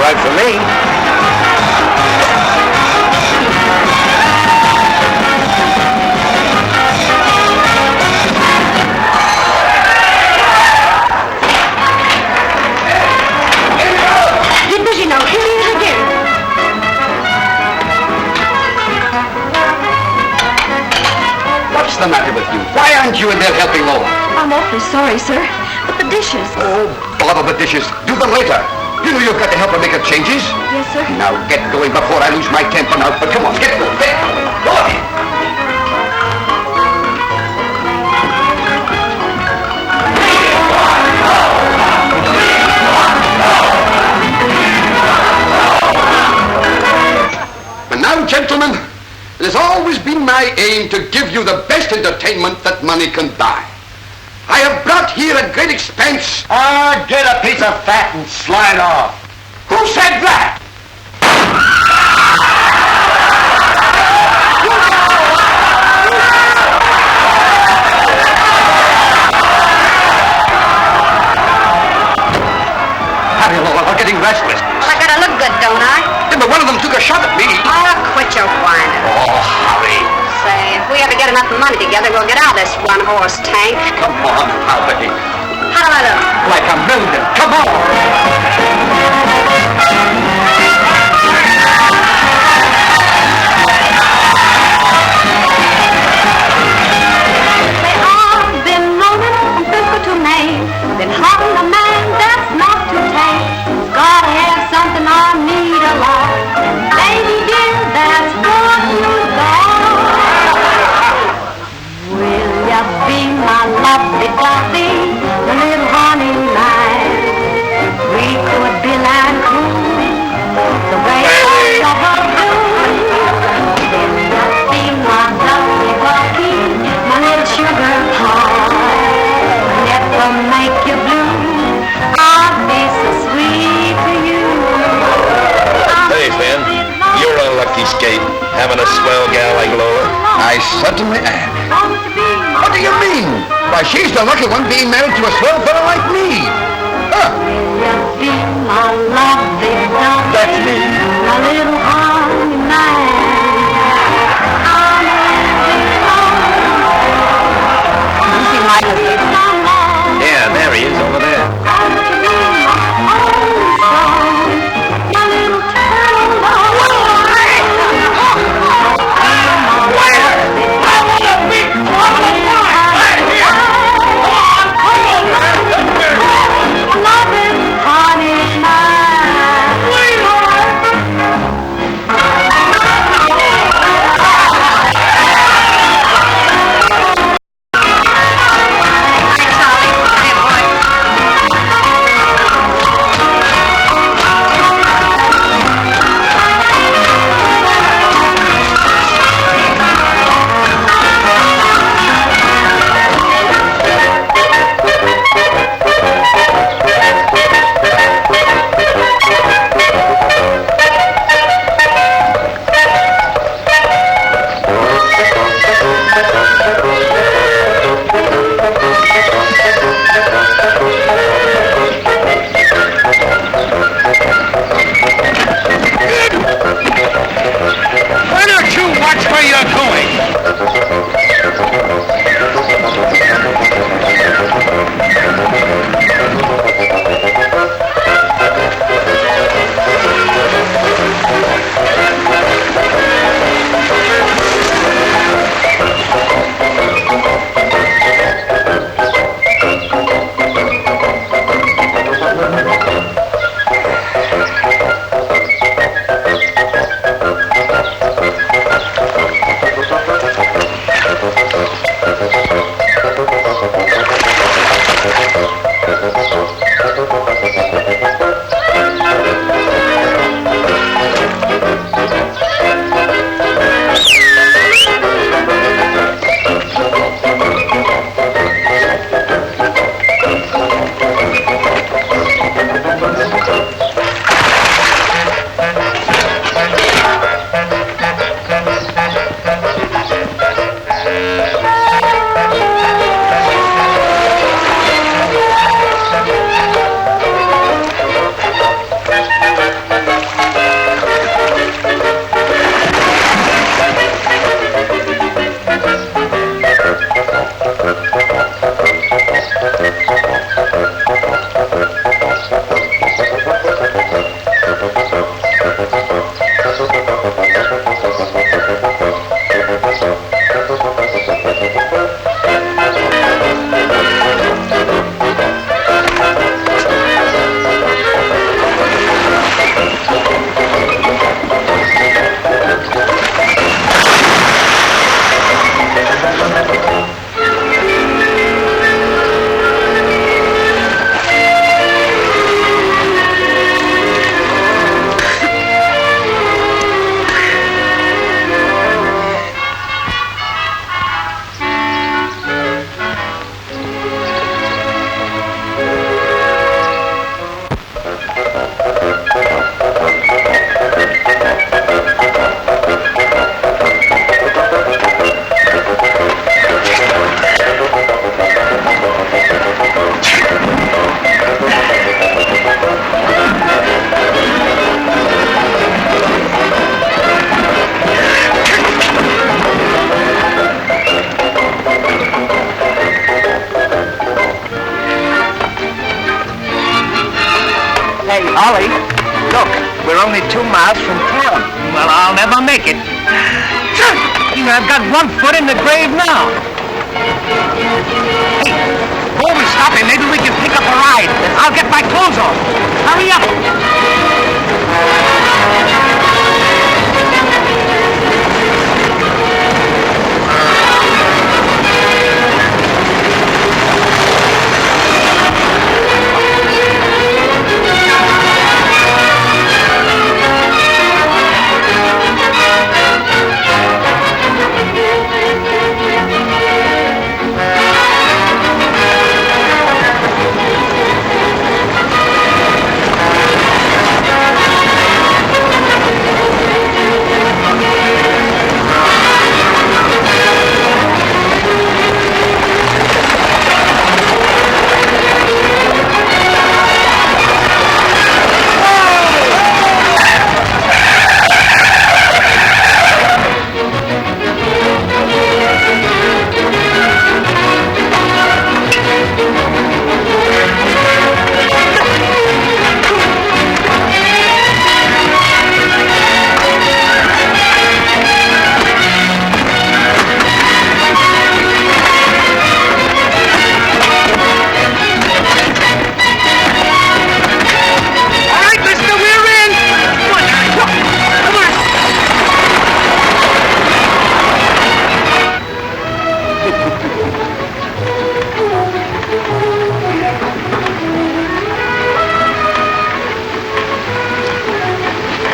right for me. Get busy now. Here he is again. What's the matter with you? Why aren't you in there helping Lola? I'm awfully sorry, sir, but the dishes. Oh, bother the dishes. Do them later. You know you've got to help her make her changes. Yes, sir. Now get going before I lose my temper now. But come on, get going. Go on. And now, gentlemen, it has always been my aim to give you the best entertainment that money can buy. I have brought here at great expense... Get a piece of fat and slide off. Who said that? Harry, Lola, we're getting restless. Well, I gotta look good, don't I? Yeah, but one of them took a shot at me. Oh, quit your whining. Oh, Harry. Say, if we ever get enough money together, we'll get out of this one-horse tank. Come on, Harry. How do I look? Like a million. Come on. Say, I've been roaming from Frisco to Maine, been hunting a man that's not too tame. Gotta have something I need a lot. Baby dear, that's what you got. Will ya be my lovey-dovey, my little honey lamb? We could be land cool, the way I love her do. Will ya be my lovey-dovey, my little sugar pie? Never make you blue, I'll be so sweet to you. Hey, Finn, you're a lucky skate, having a swell gal like Lola. I certainly am. What do you mean? Why, she's the lucky one being married to a swell fellow like me. Huh? Be my lovey-dovey, That's me. my little honey man. Yeah, there he is over there. Hey, Ollie, look, we're only 2 miles from town. Well, I'll never make it. I've got 1 foot in the grave now. Hey, before we stop here, maybe we can pick up a ride. I'll get my clothes on. Hurry up.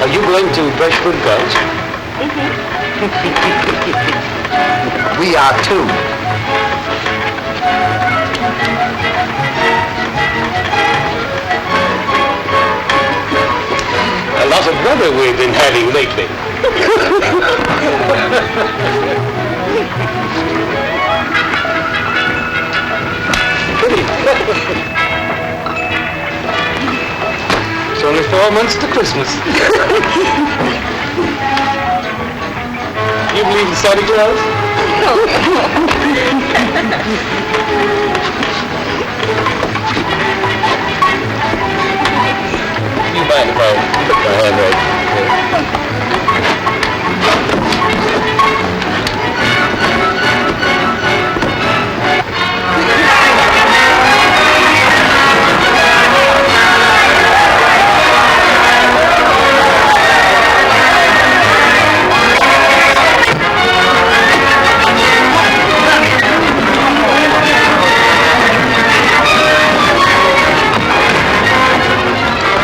Are you going to Brushwood Gulch? We are too. A lot of weather we've been having lately. It's only 4 months to Christmas. You believe in Santa Claus? You mind if I put my hand right here?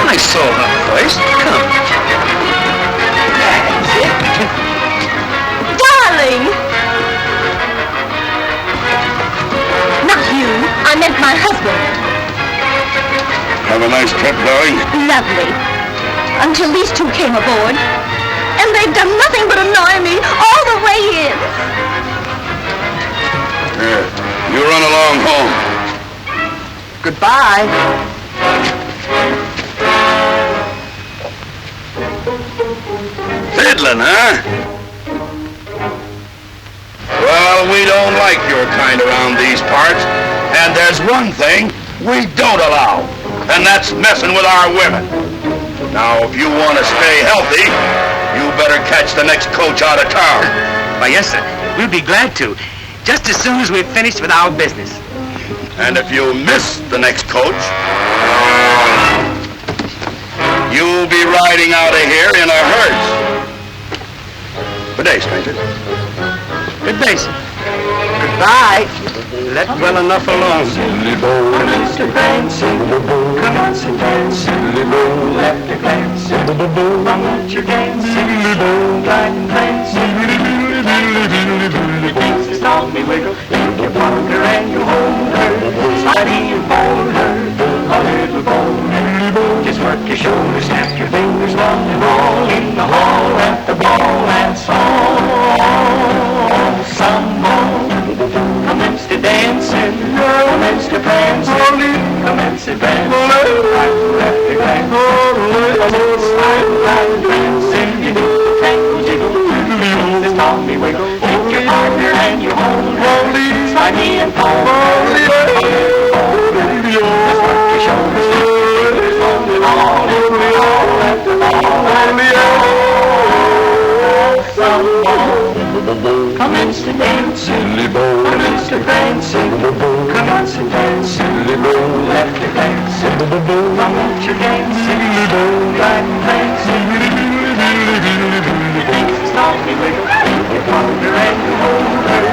I saw her first. Come. That's it. Darling! Not you. I meant my husband. Have a nice trip, darling. Lovely. Until these two came aboard. And they've done nothing but annoy me all the way in. Here, you run along home. Goodbye. Fiddling, huh? Well, we don't like your kind around these parts. And there's one thing we don't allow, and that's messing with our women. Now, if you want to stay healthy, you better catch the next coach out of town. Why, yes, sir. We'll be glad to. Just as soon as we've finished with our business. And if you miss the next coach, you'll be riding out of here in a hearse. Good day, stranger. Good day, sir. Goodbye. Let well enough alone. Commence to dancing, commence to dancing, left a glance, from what you're dancing, glide and dancing, makes the stormy wiggle, you plug her and you hold her, slidey and fold her, a little boulder, just work your shoulders, snap your fingers, one and roll in the hall at the ball, that's all, some more. Commence to dancing, commence to prancing, commence to dancing, right left to glance, slide and dancing, you do the tangle jiggle, the stormy wiggle, take your partner and you hold her, slide me and fold her, just work your shoulders, fingers, one and all. Won't you dance in the moonlight dancing? Stop me, wiggle, you wonder and you hold her.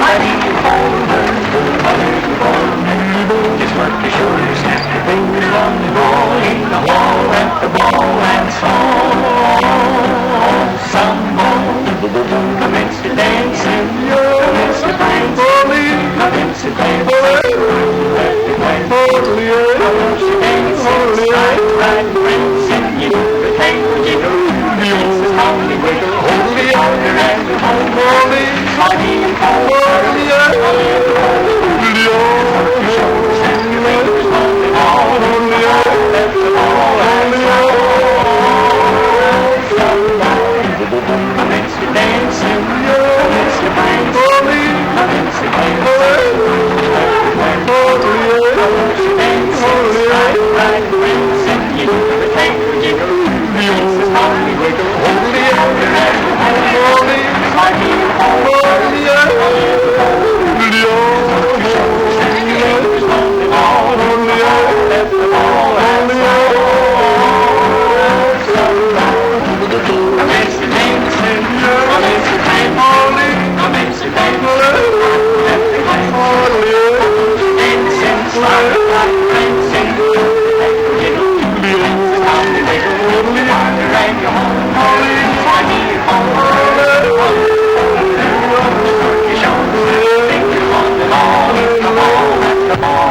I need you hold her, a little boy. Just work your shoulders, snap your fingers on the ball, in the hall, at the ball, and some more. Commence to dancing, commence to dancing, commence to dancing. Commence to dancing, slide, ride, prancing, you do the tango jiggle. Commence to slowly wiggle, hold the other and the hold. Slidey and hold, snap your fingers on the ball, let the ball and commence to dancing, commence to dancing, commence to dancing, slide, ride, prancing, you do the tango jiggle, commence to slowly wiggle, hold the other and hold, slidey and hold, snap your fingers on the ball, let the ball and commence to dancing, commence to dancing, commence to dancing, slide, ride, prancing, jiggle, slowly wiggle, wander and your home, slidey and hold, work your shoulders, fingers on the ball, at the ball,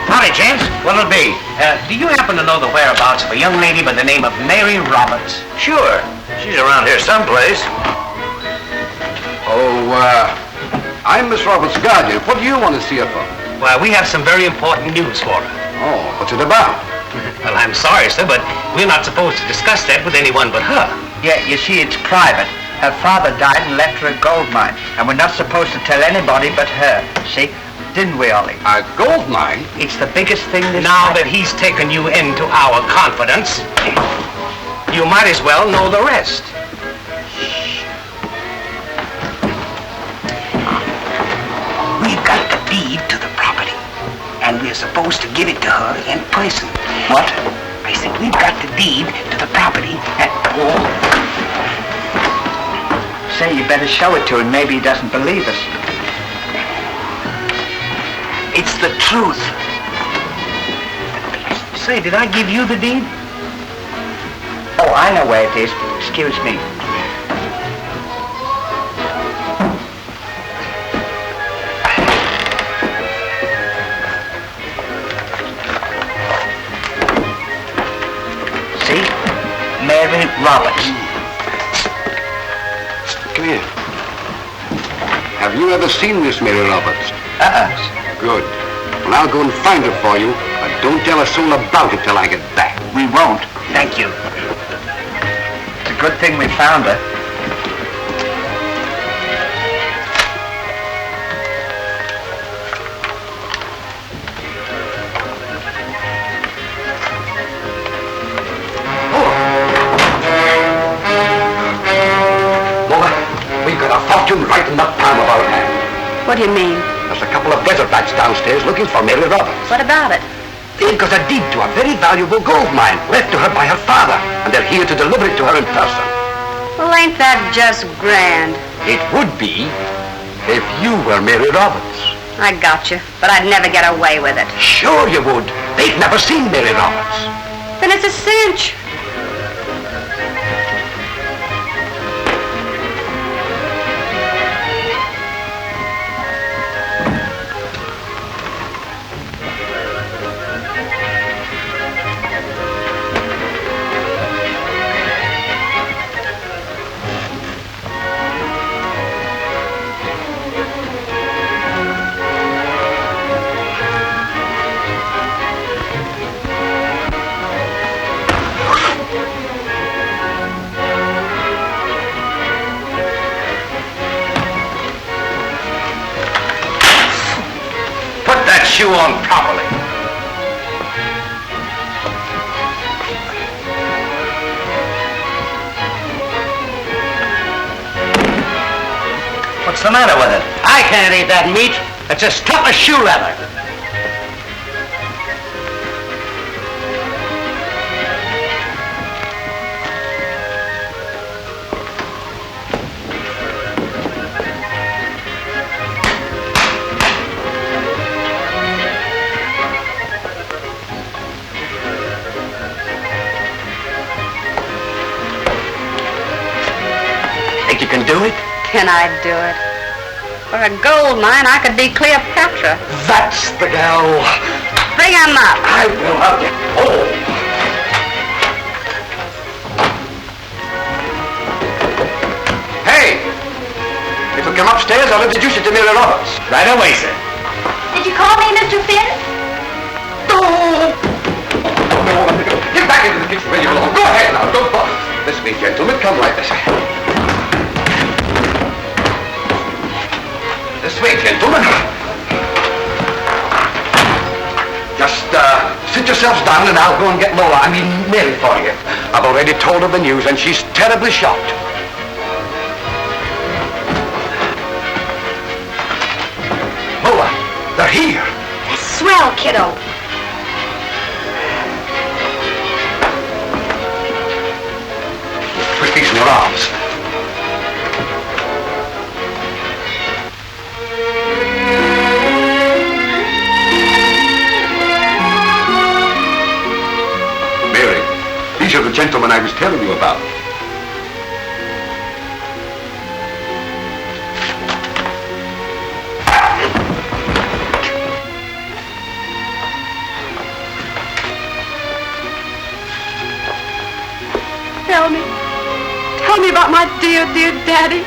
Howdy, gents. What'll it be? Do you happen to know the whereabouts of a young lady by the name of Mary Roberts? Sure. She's around here someplace. I'm Miss Roberts' guardian. What do you want to see her for? Well, we have some very important news for her. Oh, what's it about? Well, I'm sorry, sir, but we're not supposed to discuss that with anyone but her. Yeah, you see, it's private. Her father died and left her a gold mine, and we're not supposed to tell anybody but her. See? Didn't we, Ollie? A gold mine? It's the biggest thing this Now that he's taken you into our confidence, you might as well know the rest. We've got the deed to the property, and we're supposed to give it to her in person. What? I said we've got the deed to the property, and... Say, you better show it to him. Maybe he doesn't believe us. It's the truth. Say, did I give you the deed? Oh, I know where it is. Excuse me. See? Mary Roberts. Come here. Have you ever seen Miss Mary Roberts? Good. Well, I'll go and find her for you, but don't tell a soul about it till I get back. We won't. Thank you. It's a good thing we found her. Mother, we've got a fortune right in the palm of our hand. What do you mean? There's a couple of desert rats downstairs looking for Mary Roberts. What about it? They've got a deed to a very valuable gold mine left to her by her father, and they're here to deliver it to her in person. Well, ain't that just grand? It would be if you were Mary Roberts. I got you, but I'd never get away with it. Sure you would. They've never seen Mary Roberts. Then it's a cinch. Shoe on properly. What's the matter with it? I can't eat that meat. It's as tough as shoe leather. Think you can do it? Can I do it? For a gold mine, I could be Cleopatra. That's the gal. Bring him up. I will have you. Oh. Hey! If you come upstairs, I'll introduce you to Mary Roberts. Right away, sir. Did you call me Mr. Finn? Get back into the kitchen where you belong. Go ahead now, don't bother. Listen, me gentlemen, come right this way. This way, gentlemen. Just sit yourselves down and I'll go and get Lola, Mary for you. I've already told her the news and she's terribly shocked. Lola, they're here. Swell, kiddo. Twist these in your arms. Mary, these are the gentlemen I was telling you about. Tell me about my dear, dear daddy.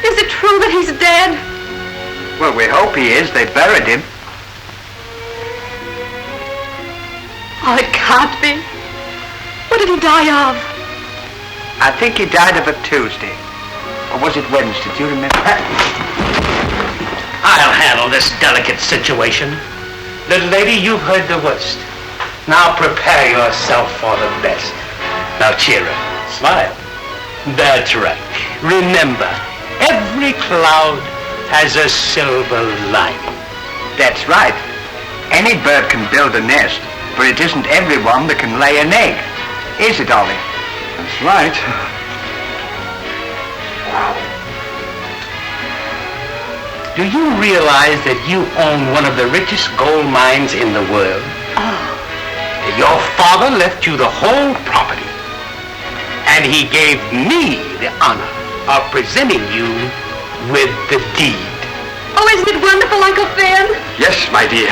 Is it true that he's dead? Well, we hope he is. They buried him. Oh, it can't be. What did he die of? I think he died of a Tuesday. Or was it Wednesday? Do you remember? I'll handle this delicate situation. Little lady, you've heard the worst. Now prepare yourself for the best. Now cheer up. Smile. That's right. Remember, every cloud has a silver lining. That's right. Any bird can build a nest, but it isn't everyone that can lay an egg. Is it, Ollie? That's right. Do you realize that you own one of the richest gold mines in the world? Oh. Your father left you the whole property. And he gave me the honor of presenting you with the deed. Oh, isn't it wonderful, Uncle Finn? Yes, my dear.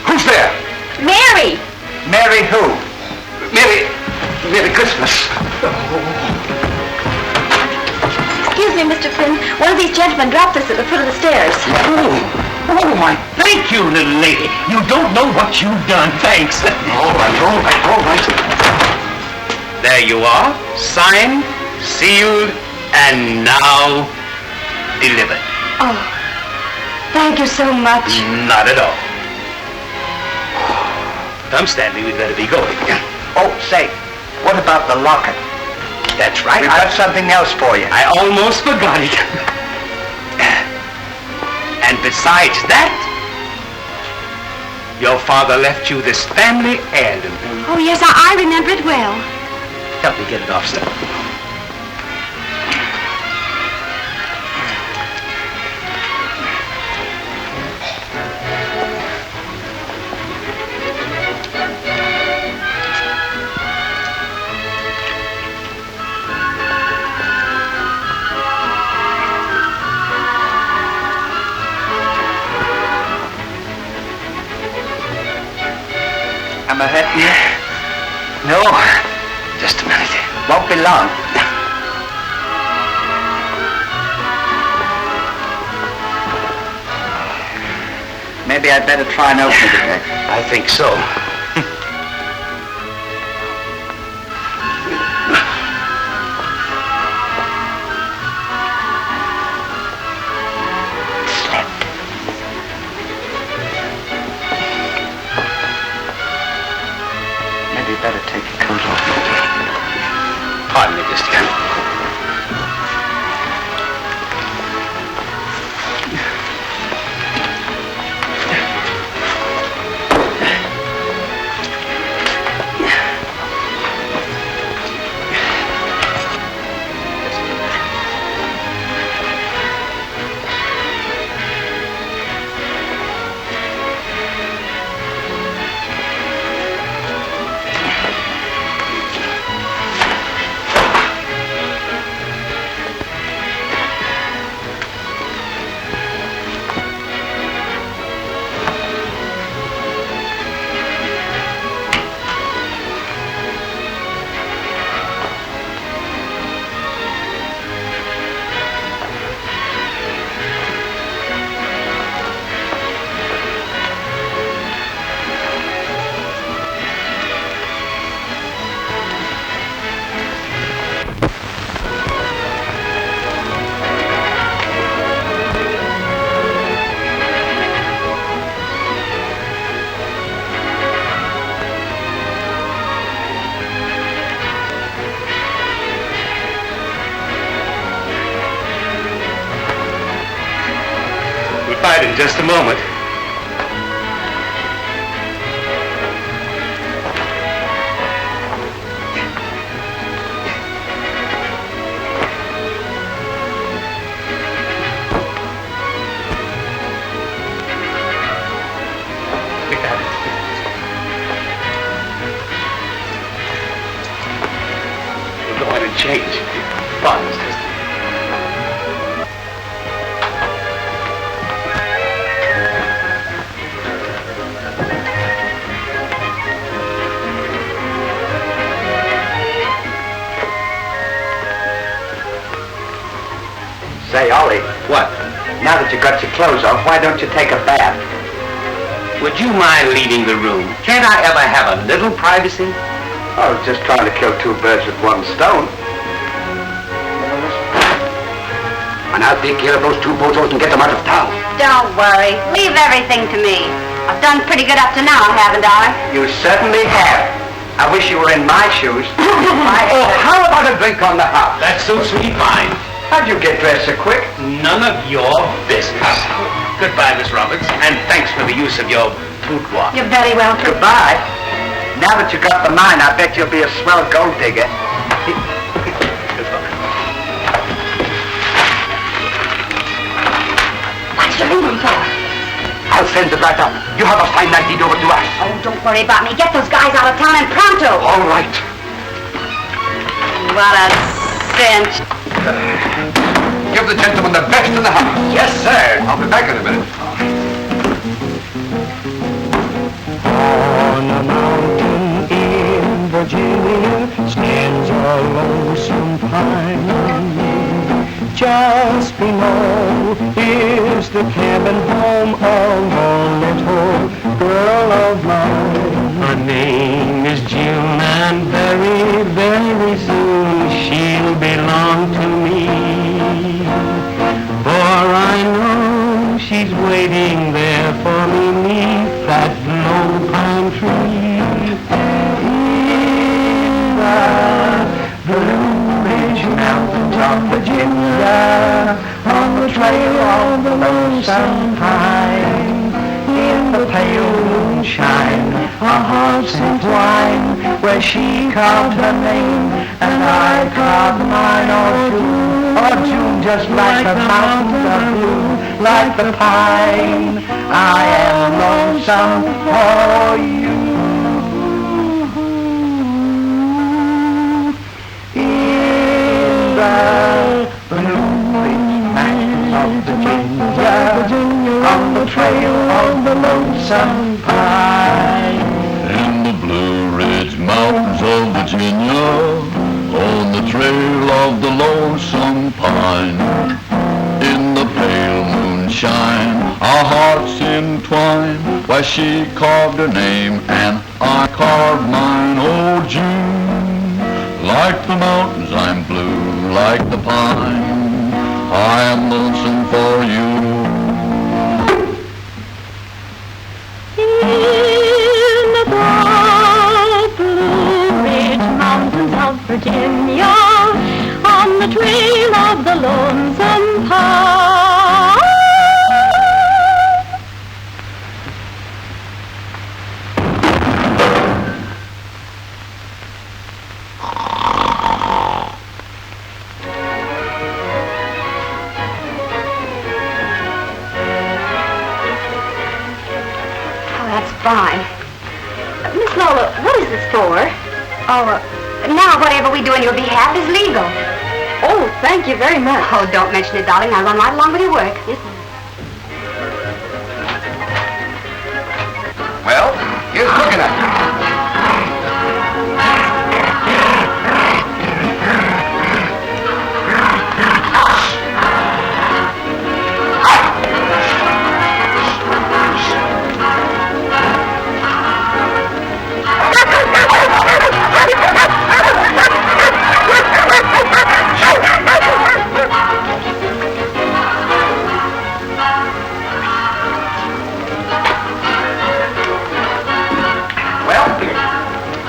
Who's there? Mary! Mary who? Merry Christmas. Excuse me, Mr. Finn. One of these gentlemen dropped us at the foot of the stairs. Oh, my, thank you, little lady. You don't know what you've done. Thanks. All right. There you are, signed, sealed, and now delivered. Oh, thank you so much. Not at all. Come, Stanley, we'd better be going. Oh, say, what about the locket? That's right. We've got something else for you. I almost forgot it. And besides that, your father left you this family heirloom. Oh, yes, I remember it well. Help me get it off, sir. Am I hurting you? No. Just a minute. Won't be long. Maybe I'd better try and open it again. I think so. Pardon me just a minute. In just a moment. We'll go in and change. Pardon, Mr. Say, Ollie. What? Now that you got your clothes off, why don't you take a bath? Would you mind leaving the room? Can't I ever have a little privacy? I was just trying to kill two birds with one stone. And I'll take care of those two bozos and get them out of town. Don't worry. Leave everything to me. I've done pretty good up to now, haven't I? You certainly have. I wish you were in my shoes. Oh, how about a drink on the house? That suits me fine. How'd you get dressed so quick? None of your business. Goodbye, Miss Roberts, and thanks for the use of your boudoir. You're very welcome. Goodbye. Now that you got the mine, I bet you'll be a swell gold digger. Goodbye. What's you leaving for? I'll send it right up. You have a fine night deed over to us. Oh, don't worry about me. Get those guys out of town and pronto. All right. What a cinch. Give the gentleman the best in the house. Yes, sir. I'll be back in a minute. On a mountain in Virginia stands a lonesome pine. Just below is the cabin home of a little girl of mine. Her name is June, and very, very soon she'll belong to me. For I know she's waiting there for me neath that low pine tree. In the Blue Ridge Mountains of Virginia, on the trail of the lonesome pine, in the pale moonshine, our hearts entwine, where she carved her name and I carved mine. Or June, just like the mountains are blue, like the pine, I am lonesome for you. In the Blue Ridge Mountains of Virginia, on the trail of the lonesome pine. In the Blue Ridge Mountains of Virginia, on the trail of the lonesome pine, in the pale moonshine, our hearts entwine, where she carved her name and I carved mine. Oh, June, like the mountains I'm blue, like the pine, I am lonesome for you. In the broad Blue Ridge Mountains of Virginia, the trail of the lonesome pine. Oh, that's fine. Miss Lola, what is this for? Oh, now whatever we do on your behalf is legal. Oh, thank you very much. Oh, don't mention it, darling. I'll run right along with your work. Yes, ma'am. Well, here's looking at you.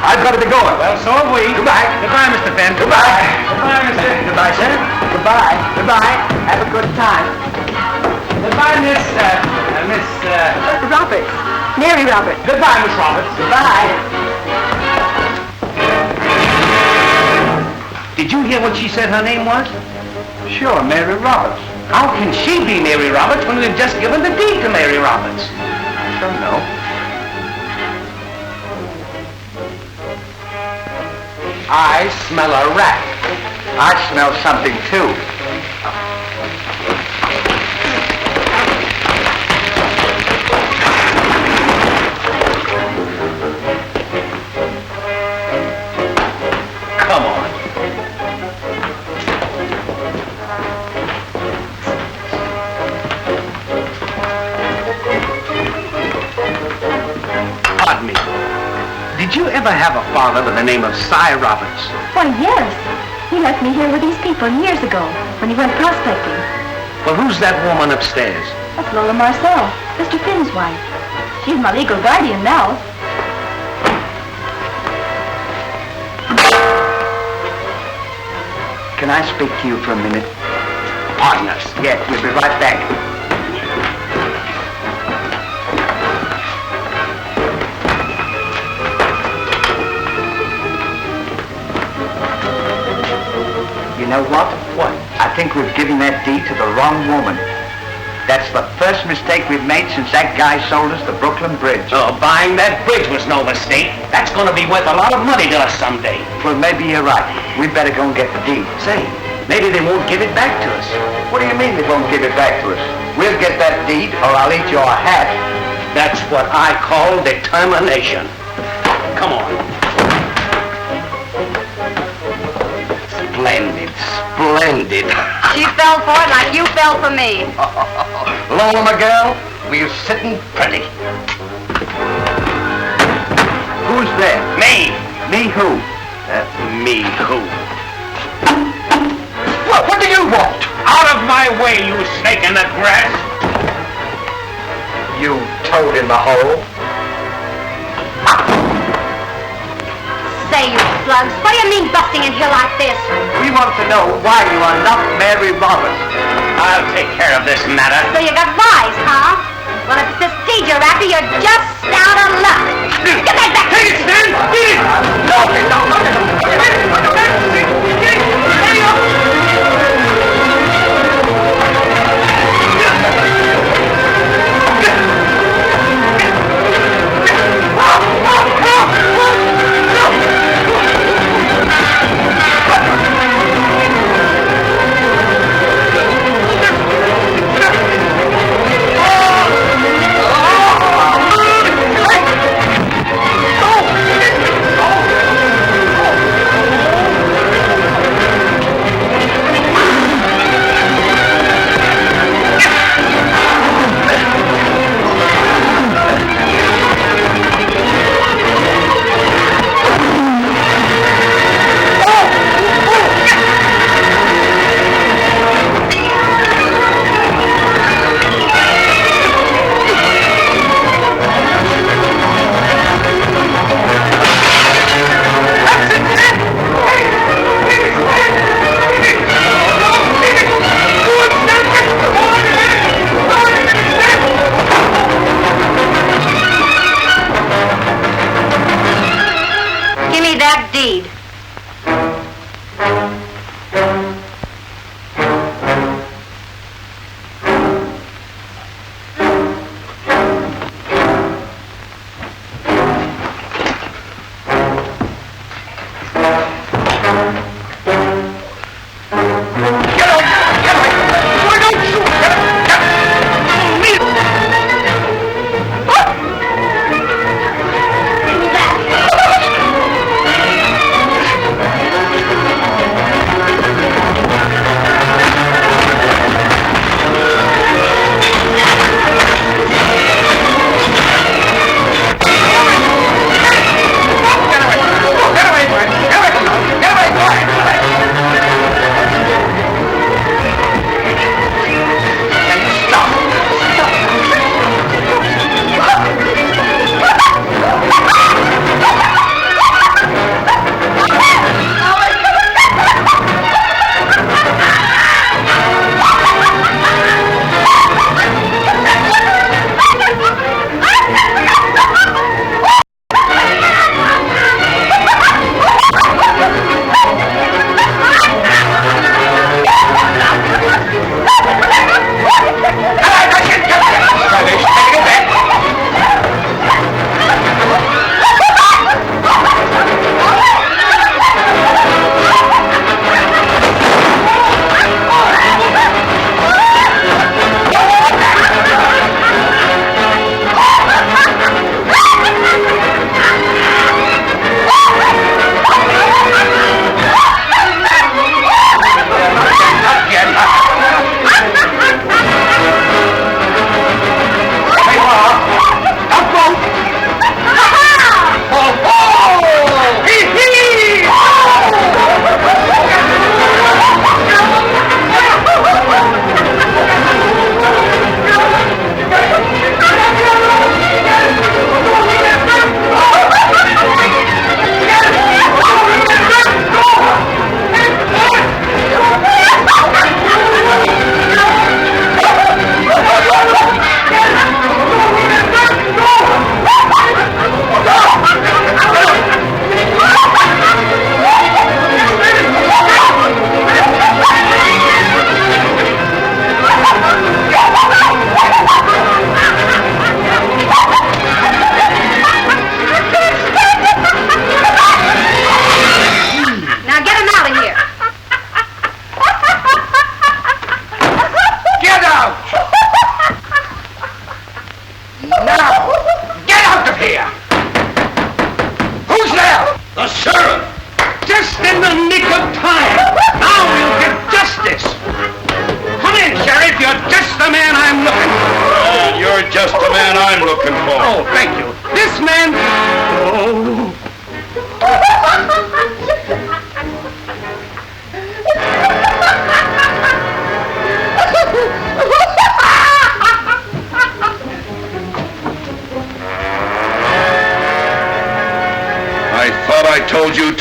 I've got to be going. Well, so have we. Goodbye. Goodbye, Mr. Fenn. Goodbye. Goodbye, Mr. Goodbye, sir. Goodbye. Goodbye. Have a good time. Goodbye, Miss Roberts. Mary Roberts. Goodbye, Miss Roberts. Goodbye. Did you hear what she said her name was? Sure, Mary Roberts. How can she be Mary Roberts when we've just given the deed to Mary Roberts? I don't know. I smell a rat. I smell something, too. Come on. Pardon me. Did you ever have a father with the name of Cy Roberts? Why, yes. He left me here with these people years ago when he went prospecting. Well, who's that woman upstairs? That's Lola Marcel, Mr. Finn's wife. She's my legal guardian now. Can I speak to you for a minute? Pardon us. Yes, we'll be right back. You know what? What? I think we've given that deed to the wrong woman. That's the first mistake we've made since that guy sold us the Brooklyn Bridge. Oh, buying that bridge was no mistake. That's going to be worth a lot of money to us someday. Well, maybe you're right. We'd better go and get the deed. Say, maybe they won't give it back to us. What do you mean they won't give it back to us? We'll get that deed or I'll eat your hat. That's what I call determination. Come on. Splendid, splendid. She fell for it like you fell for me. Lola, my girl, we're sitting pretty. Who's there? Me. Me who? Me who? What do you want? Out of my way, you snake in the grass. You toad in the hole. Say, you slugs, what do you mean busting in here like this? We want to know why you are not Mary Roberts. I'll take care of this matter. So you got wise, huh? Well, if it's this deed you're after, you're just out of luck. Get that back! Take it, Stan! Get it!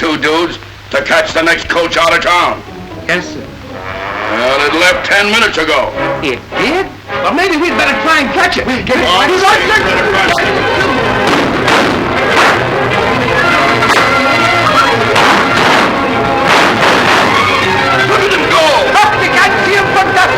two dudes to catch the next coach out of town. Yes, sir. Well, it left 10 minutes ago. It did? Well, maybe we'd better try and catch it. Get it? Oh, He's say, right there. better catch Look at him go! You can't see him from that.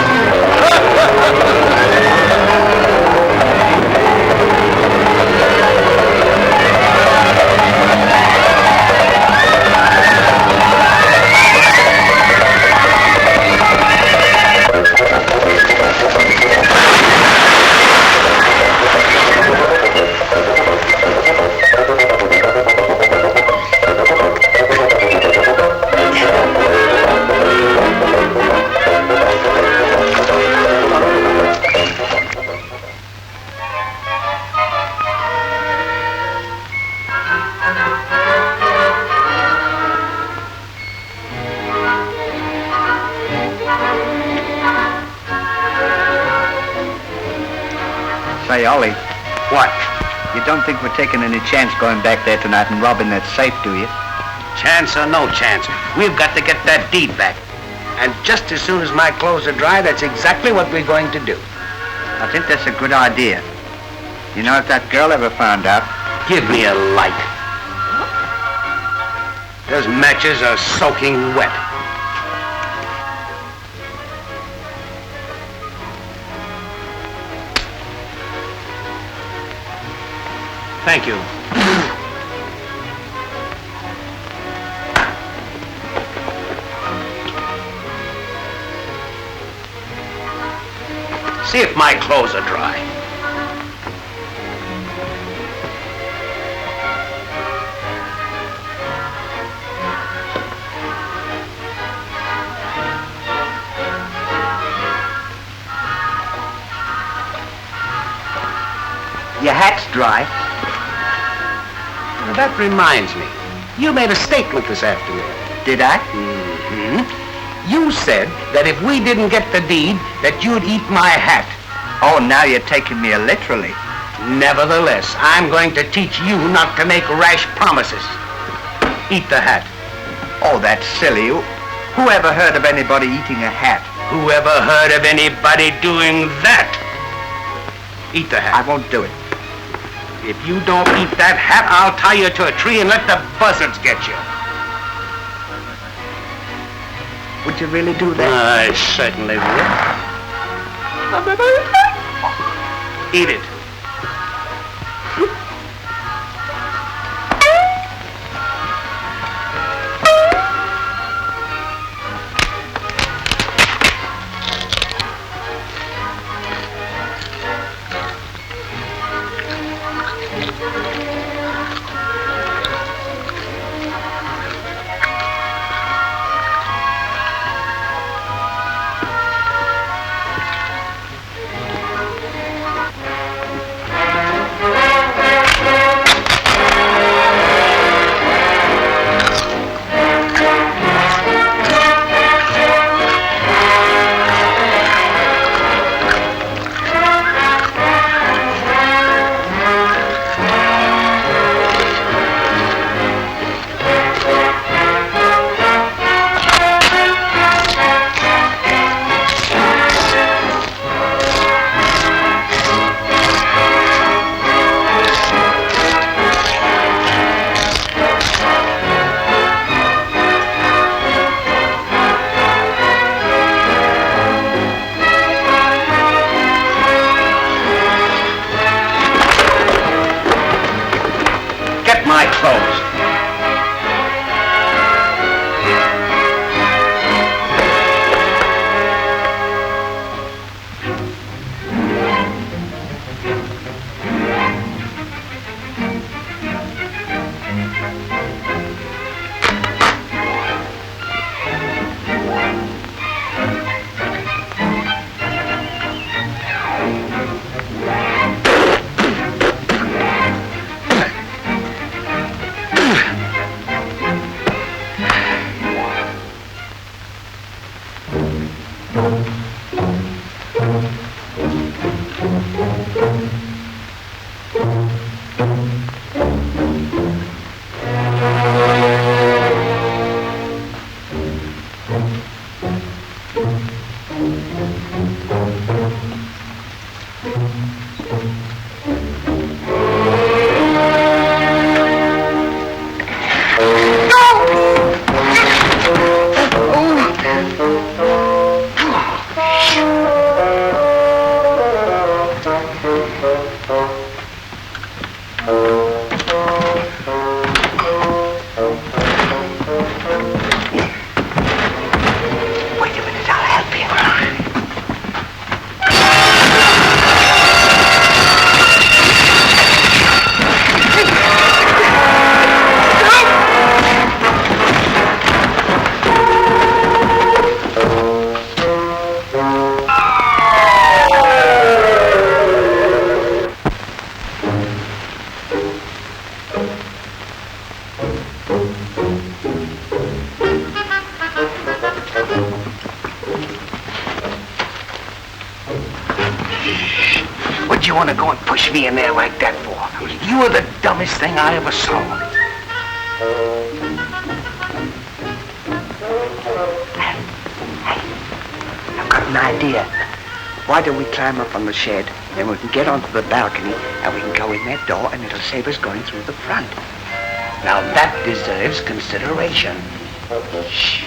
Say, Ollie, What? you don't think we're taking any chance going back there tonight and robbing that safe, do you? Chance or no chance, we've got to get that deed back. And just as soon as my clothes are dry, that's exactly what we're going to do. I think that's a good idea. You know, if that girl ever found out... Give me a light. Those matches are soaking wet. Thank you. See if my clothes are dry. Your hat's dry. Well, that reminds me. You made a statement this afternoon. Did I? Mm-hmm. You said that if we didn't get the deed, that you'd eat my hat. Oh, now you're taking me literally. Nevertheless, I'm going to teach you not to make rash promises. Eat the hat. Oh, that's silly. Who ever heard of anybody eating a hat? Whoever heard of anybody doing that? Eat the hat. I won't do it. If you don't eat that hat, I'll tie you to a tree and let the buzzards get you. Would you really do that? I certainly would. Eat it. My clothes. What'd you want to go and push me in there like that for? You were the dumbest thing I ever saw. Hey, I've got an idea. Why don't we climb up on the shed, then we can get onto the balcony, and we can go in that door, and it'll save us going through the front. Now that deserves consideration. Shh.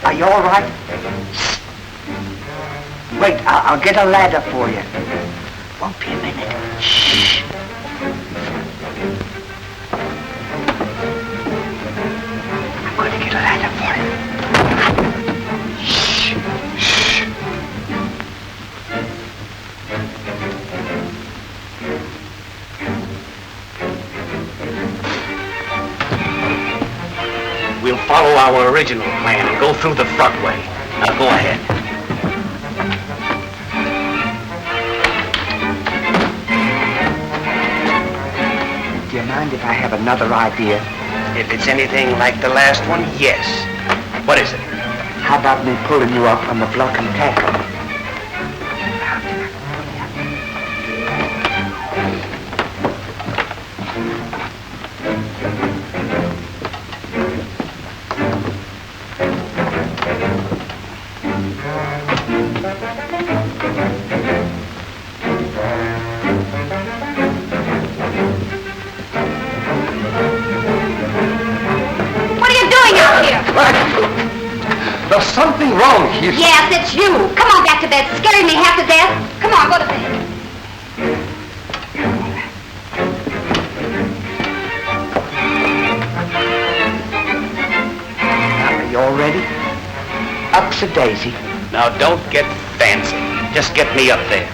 Are you all right? Wait, I'll get a ladder for you. Won't be a minute. Shh. I'm going to get a ladder for you. Shh. Shh. We'll follow our original plan and go through the front way. Now go ahead. Do you mind if I have another idea? If it's anything like the last one, yes. What is it? How about me pulling you up on the block and tackle? There's something wrong here. Yes, it's you. Come on back to bed. Scaring me half to death. Come on, go to bed. Are you all ready? Up's a daisy. Now don't get fancy. Just get me up there.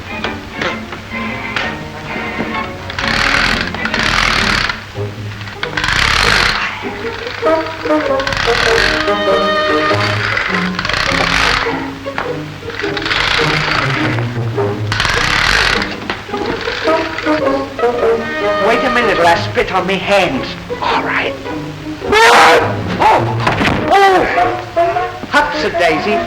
Wait a minute, or I'll spit on me hands. All right. Oh! Hups a daisy.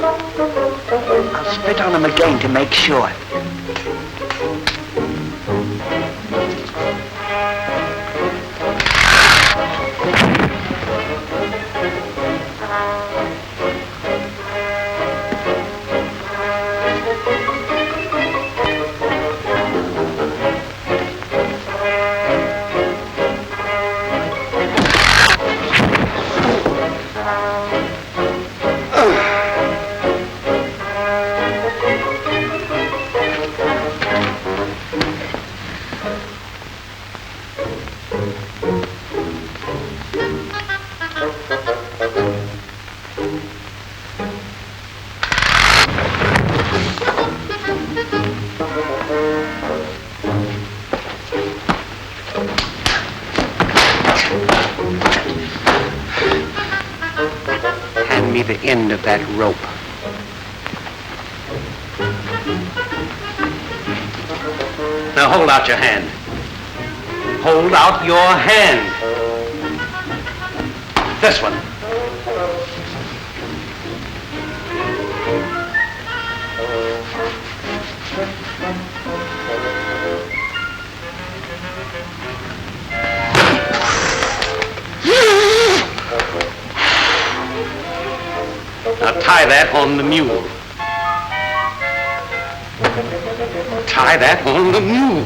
I'll spit on him again to make sure. Hand me the end of that rope. Now hold out your hand. Hold out your hand. This one. Now tie that on the mule. Tie that on the mule.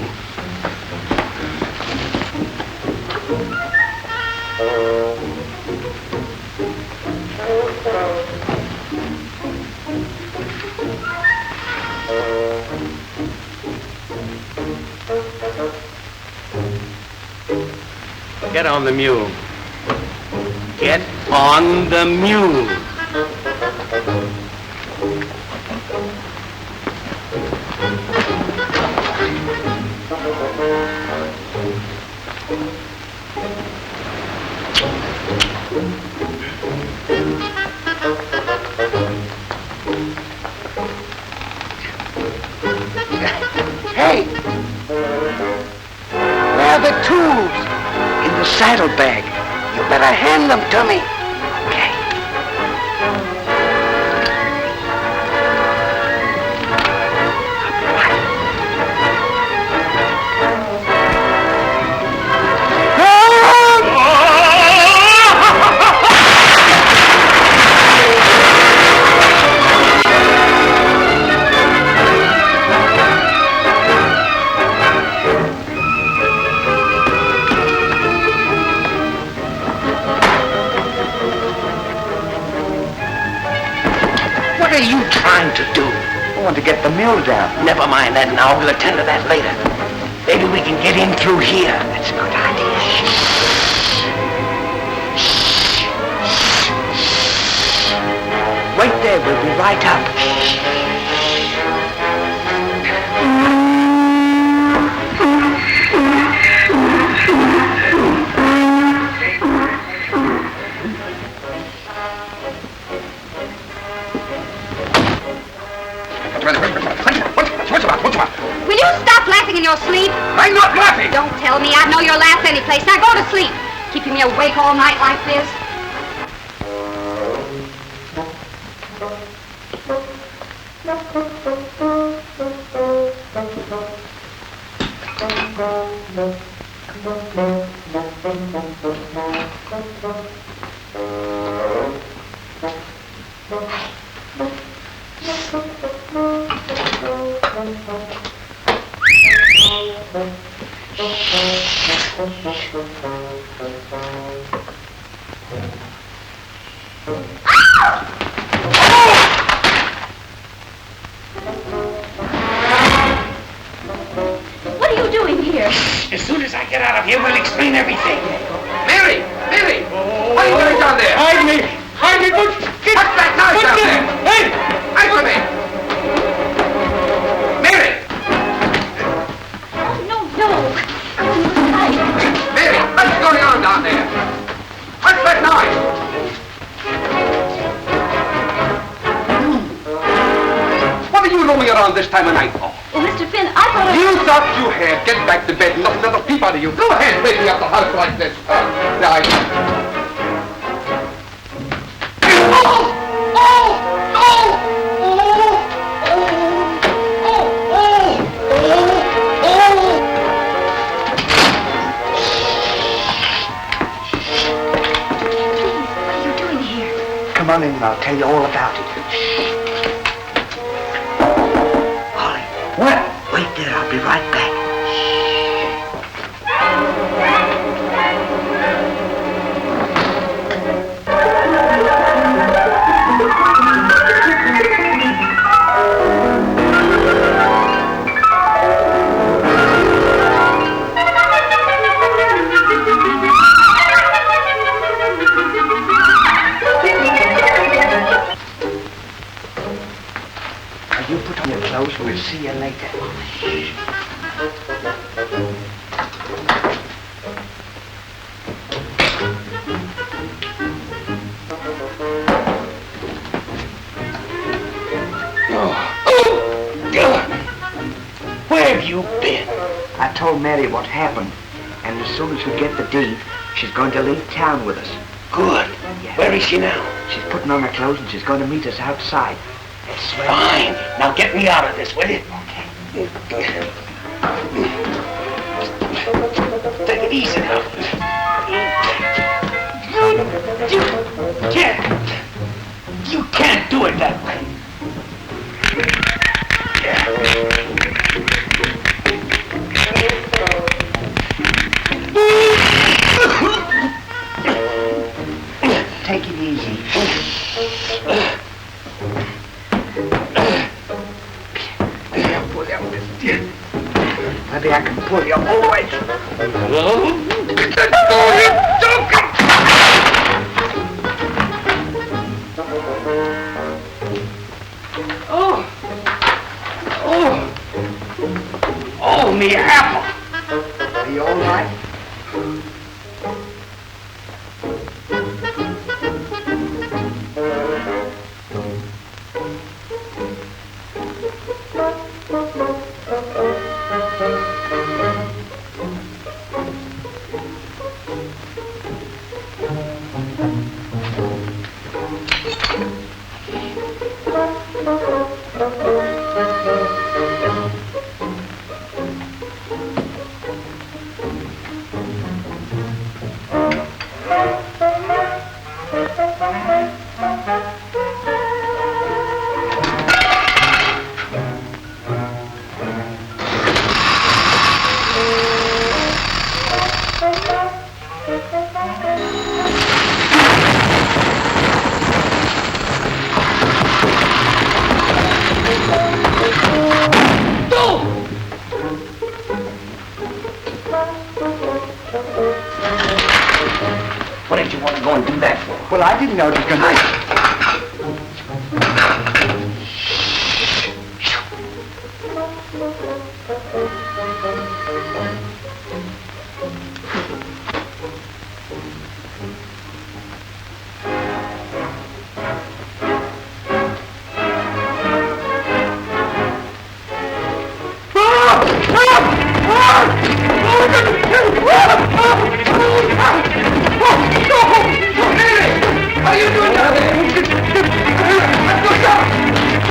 Get on the mule. Get on the mule. Hey! Where are the tools? In the saddlebag. You better hand them to me. Okay. What are you trying to do? I want to get the mule down. Never mind that now. We'll attend to that later. Maybe we can get in through here. That's a good idea. Wait there, we'll be right up. Will you stop laughing in your sleep? I'm not laughing! Don't tell me. I'd know your laugh any place. Now go to sleep. Keeping me awake all night like this. What are you doing here? As soon as I get out of here, we'll explain everything. Mary! Mary! What are you doing down there? Hide me! Hide me! What's that noise down there? Hey! Answer me! Mary! No. Mary, what's going on down there? What's that noise? What are you roaming around this time of night for? Oh, Mr. Finn, I thought You thought you had. Get back to bed and not another peep out of you. Go ahead, waking up the house like this. Now, and I'll tell you all about it. Holly. What? Wait there, I'll be right back. You put on your clothes, we'll see you later. Where have you been? I told Mary what happened, and as soon as we get the deed, she's going to leave town with us. Good. Yeah. Where is she now? She's putting on her clothes and she's going to meet us outside. It's fine. Now get me out of this, will you? Okay. Take it easy now. You can't do it that way. Take it easy. Maybe I can pull you all right. Oh, me apple. Are you all right? What did you want to go and do that for? Well, I didn't know it was going to... How are you doing down there? Let's go stop!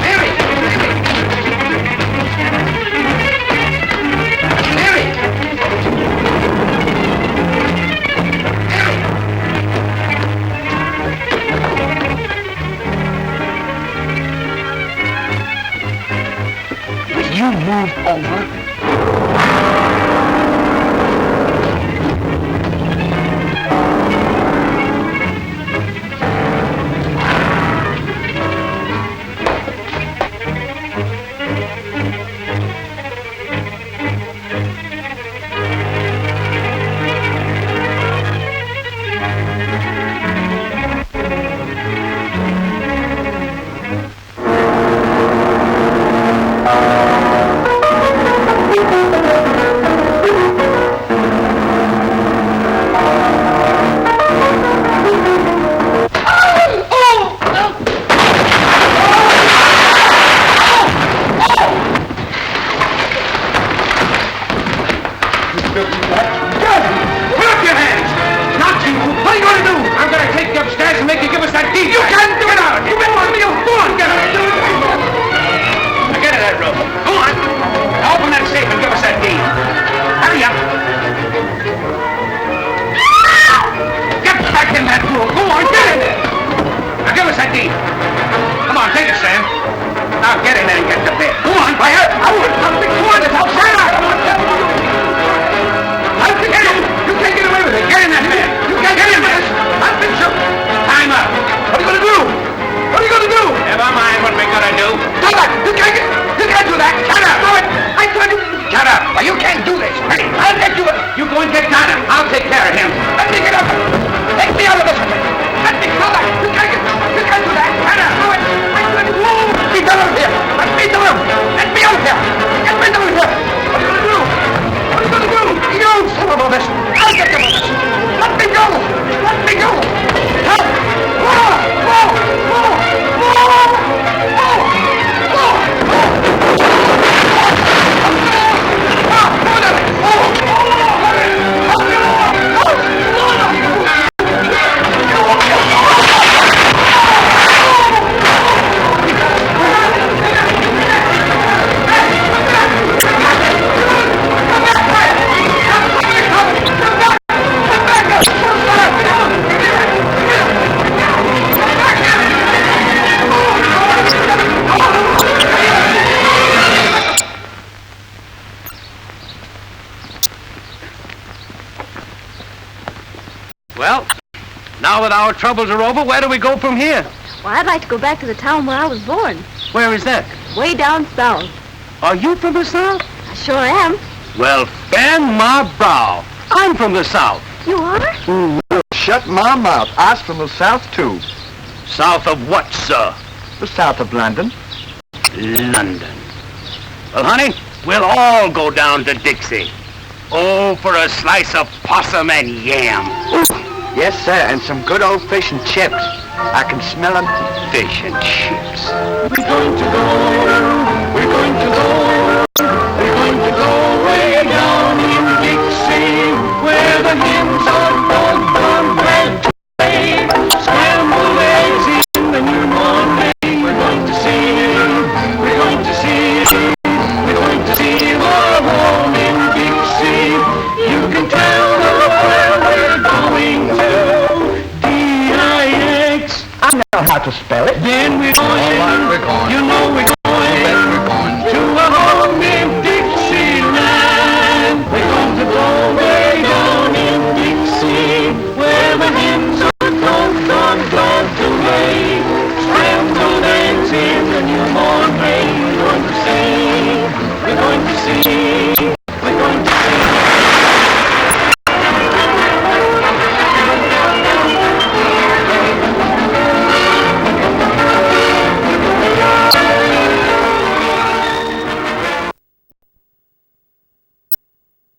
Mary! Mary! Will you move over? Now get in there and get to bed. Go on, fire! I want something more than help. Shut up! Get in! You can't get away with it. Get in that man! You can't get in there! I'll fix you! Time up! What are you gonna do? What are you gonna do? Never mind what we're gonna do. Stop it! You can't do that! Shut up! Do it! I told you! Shut up! Well, you can't do this! Hey, I'll get you! You go and get Donna. I'll take care of him. Let me get up! Take me out of this! Let me do that! You can't do that! Shut up! Do it! I told you! Let me down here! Let me down! Let me out here! Get me down here! What are you gonna do? What are you gonna do? You son of a bitch! I'll get you! Let me go! Let me go! Help! Whoa! Whoa! Whoa! Well, now that our troubles are over, where do we go from here? Well, I'd like to go back to the town where I was born. Where is that? Way down south. Are you from the South? I sure am. Well, fan my brow. I'm from the South. You are? Shut my mouth. I's from the south, too. South of what, sir? The south of London. London. Well, honey, we'll all go down to Dixie. Oh, for a slice of possum and yam. Yes, sir, and some good old fish and chips. I can smell them. Fish and chips. We're going to go, we're going to go, we're going to go way down in Dixie, where the hymns are born bred to play. Scrambled eggs in the newborn day. We're going to see, we're going to see, we're going to see our home in Dixie. You can tell her where we're going to. D-I-X. I know how to spell it. Then we're going, you know